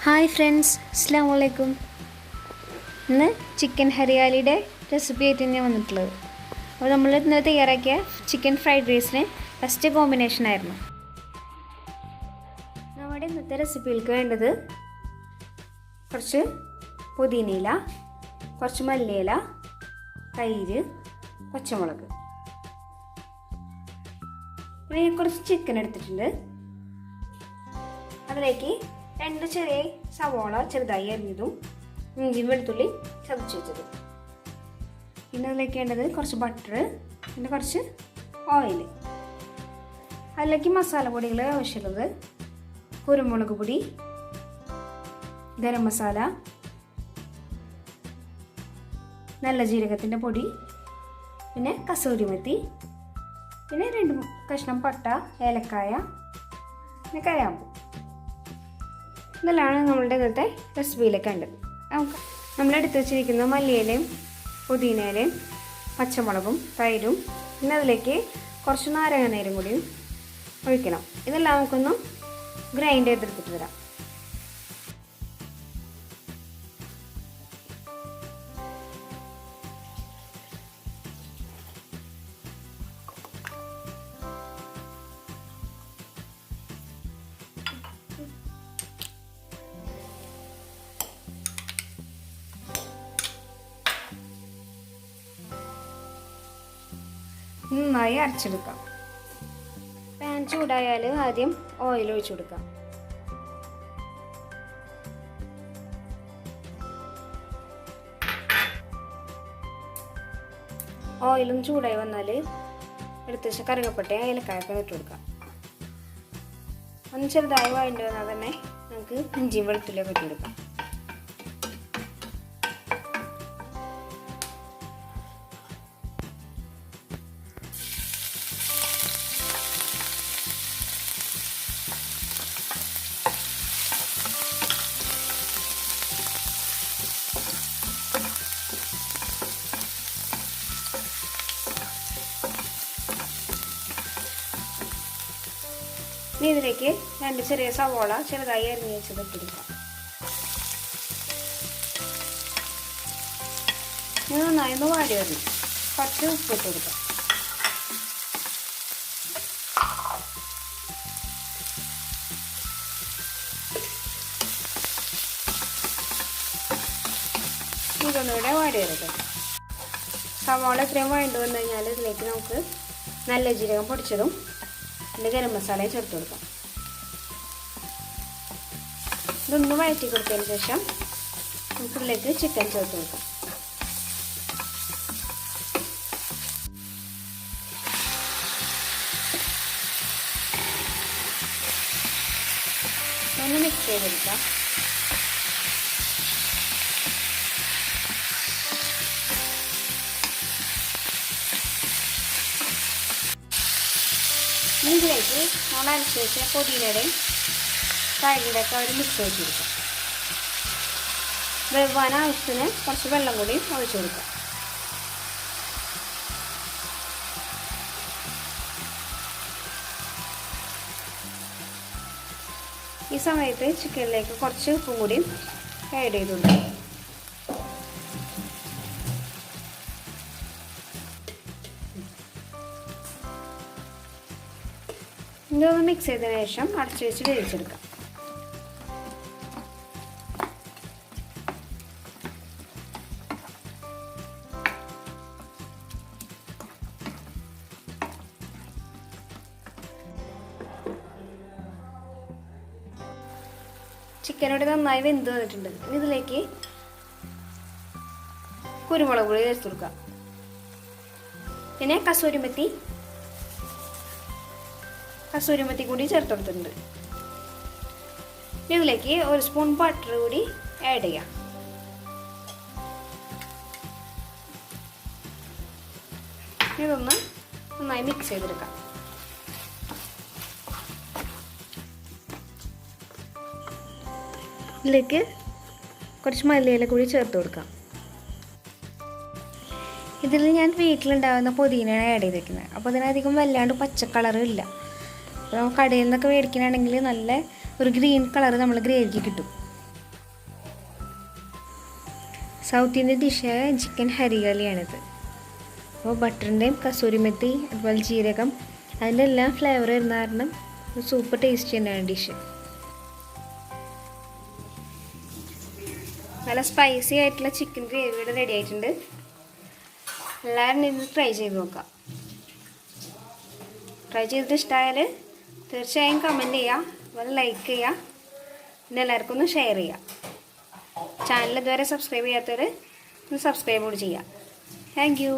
Hi friends, അസ്സലാമു അലൈക്കും. ഇന്ന് ചിക്കൻ ഹരിയാലിയുടെ റെസിപ്പി ആയിട്ട് ഞാൻ വന്നിട്ടുള്ളത്. അപ്പോൾ നമ്മൾ ഇന്നലെ തയ്യാറാക്കിയ ചിക്കൻ ഫ്രൈഡ് റൈസിന് ഫസ്റ്റ് കോമ്പിനേഷൻ ആയിരുന്നു. നമ്മുടെ ഇന്നത്തെ റെസിപ്പിയിലേക്ക് വേണ്ടത് കുറച്ച് പുതിനയില, കുറച്ച് മല്ലിയില, തൈര്, പച്ചമുളക്. പിന്നെ കുറച്ച് ചിക്കൻ എടുത്തിട്ടുണ്ട്. അതിലേക്ക് 2 ചെറിയ സവോള ചെറുതായി അരിഞ്ഞതും ഇഞ്ചി വെളുത്തുള്ളി ചതച്ച് വെച്ചതും. പിന്നെ അതിലേക്ക് വേണ്ടത് കുറച്ച് ബട്ടർ, പിന്നെ കുറച്ച് ഓയിൽ. അതിലേക്ക് മസാല പൊടികൾ ആവശ്യമുള്ളത് കുരുമുളക് പൊടി, ഗരം മസാല, നല്ല ജീരകത്തിൻ്റെ പൊടി, പിന്നെ കസൂരി മെത്തി, പിന്നെ 2 കഷ്ണം പട്ട, ഏലക്കായ, പിന്നെ കരാമ്പൂ. ഇതെല്ലാം നമ്മളുടെ ഇന്നത്തെ റെസിപ്പിയിലേക്ക് കണ്ടത്. നമ്മളെടുത്ത് വെച്ചിരിക്കുന്ന മല്ലിയിലയും പുതിനയിലയും പച്ചമുളകും തൈരും, പിന്നെ അതിലേക്ക് കുറച്ച് നാരങ്ങ നീരും കൂടിയും ഒഴിക്കണം. ഇതെല്ലാം നമുക്കൊന്ന് ഗ്രൈൻഡ് ചെയ്തെടുത്തിട്ട് വരാം. നന്നായി അരച്ചെടുക്കാം. പാൻ ചൂടായാൽ ആദ്യം ഓയിൽ ഒഴിച്ചു കൊടുക്കാം. ഓയിലും ചൂടായി വന്നാൽ എടുത്ത് വെച്ച കറുകപ്പട്ട ഏലക്കായൊക്കെ ഇട്ട് കൊടുക്കാം. ഒന്ന് ചെറുതായി വഴണ്ടി വന്നാൽ തന്നെ നമുക്ക് ഇഞ്ചിയും വെളുത്തുള്ളിയൊക്കെ ഇട്ട് കൊടുക്കാം. ഇനി ഇതിലേക്ക് 2 ചെറിയ സവോള ചെറുതായി അരിഞ്ഞ് വെച്ചത് ഇട്ടെടുക്കാം. ഇത് നന്നായി ഒന്ന് വാടി വരണം. കുറച്ച് ഉപ്പ് ഇട്ട് കൊടുക്കാം. ഇതൊന്നുകൂടെ വാടി വരട്ടെ. സവോള ഇത്രയും വഴണ്ട് വന്നു കഴിഞ്ഞാൽ ഇതിലേക്ക് നമുക്ക് നല്ല ജീരകം പൊടിച്ചതും പിന്നെ ഗരം മസാലയും ചേർത്ത് കൊടുക്കാം. ഇതൊന്ന് വഴറ്റി കൊടുത്തതിന് ശേഷം നമുക്കിതിലേക്ക് ചിക്കൻ ചേർത്ത് കൊടുക്കാം. ഒന്ന് മിക്സ് ചെയ്തെടുക്കാം. ഇതിലേക്ക് നമ്മൾ അരച്ച് വെച്ച പുതിനയുടെയും തൈരിൻ്റെ ഒക്കെ ഒരു മിക്സ് ഒഴിച്ച് കൊടുക്കാം. വെവ്വാൻ ആവശ്യത്തിന് കുറച്ച് വെള്ളം കൂടി ഒഴിച്ചു കൊടുക്കാം. ഈ സമയത്ത് ചിക്കനിലേക്ക് കുറച്ച് ഉപ്പും കൂടി ആഡ് ചെയ്ത് കൊടുക്കാം. ഇതൊന്ന് മിക്സ് ചെയ്തതിനു ശേഷം അടച്ചു വെച്ച് വേവിച്ചെടുക്കാം. ചിക്കനോട് നന്നായി വെന്ത് വന്നിട്ടുണ്ട്. ഇതിലേക്ക് കുരുമുളക് പൊടി ചേർത്ത് കൊടുക്കാം. പിന്നെ കസൂരി മെത്തി കൂടി ചേർത്ത് കൊടുത്തിട്ടുണ്ട്. ഇതിലേക്ക് 1 സ്പൂൺ ബട്ടർ കൂടി ആഡ് ചെയ്യാം. ഇതൊന്ന് നന്നായി മിക്സ് ചെയ്തെടുക്കാം. ഇതിലേക്ക് കുറച്ച് മല്ലിയില കൂടി ചേർത്ത് കൊടുക്കാം. ഇതിൽ ഞാൻ വീട്ടിലുണ്ടാകുന്ന പുതിനയാണ് ആഡ് ചെയ്തിരിക്കുന്നത്. അപ്പോൾ അതിനധികം വല്ലാണ്ട് പച്ച കളറ് ഇല്ല. അപ്പോൾ കടയിൽ നിന്നൊക്കെ മേടിക്കുകയാണെങ്കിൽ നല്ല ഒരു ഗ്രീൻ കളർ നമ്മൾ ഗ്രേവിക്ക് കിട്ടും. സൗത്ത് ഇന്ത്യൻ ഡിഷായ ചിക്കൻ ഹരിയാലിയാണിത്. അപ്പോൾ ബട്ടറിൻ്റെയും കസൂരിമെത്തി അതുപോലെ ജീരകം അതിൻ്റെ എല്ലാം ഫ്ലേവർ വരുന്ന കാരണം സൂപ്പർ ടേസ്റ്റി തന്നെയാണ് ഡിഷ്. നല്ല സ്പൈസി ആയിട്ടുള്ള ചിക്കൻ ഗ്രേവി ഇവിടെ റെഡി ആയിട്ടുണ്ട്. എല്ലാവരും ഇത് ട്രൈ ചെയ്ത് നോക്കാം. ട്രൈ ചെയ്തിട്ട് ഇഷ്ടമായാൽ തീർച്ചയായും കമൻറ്റ് ചെയ്യുക, അതുപോലെ ലൈക്ക് ചെയ്യുക, പിന്നെ എല്ലാവർക്കും ഒന്ന് ഷെയർ ചെയ്യുക. ചാനൽ ഇതുവരെ സബ്സ്ക്രൈബ് ചെയ്യാത്തവർ ഒന്ന് സബ്സ്ക്രൈബ് കൂടി ചെയ്യുക. Thank you.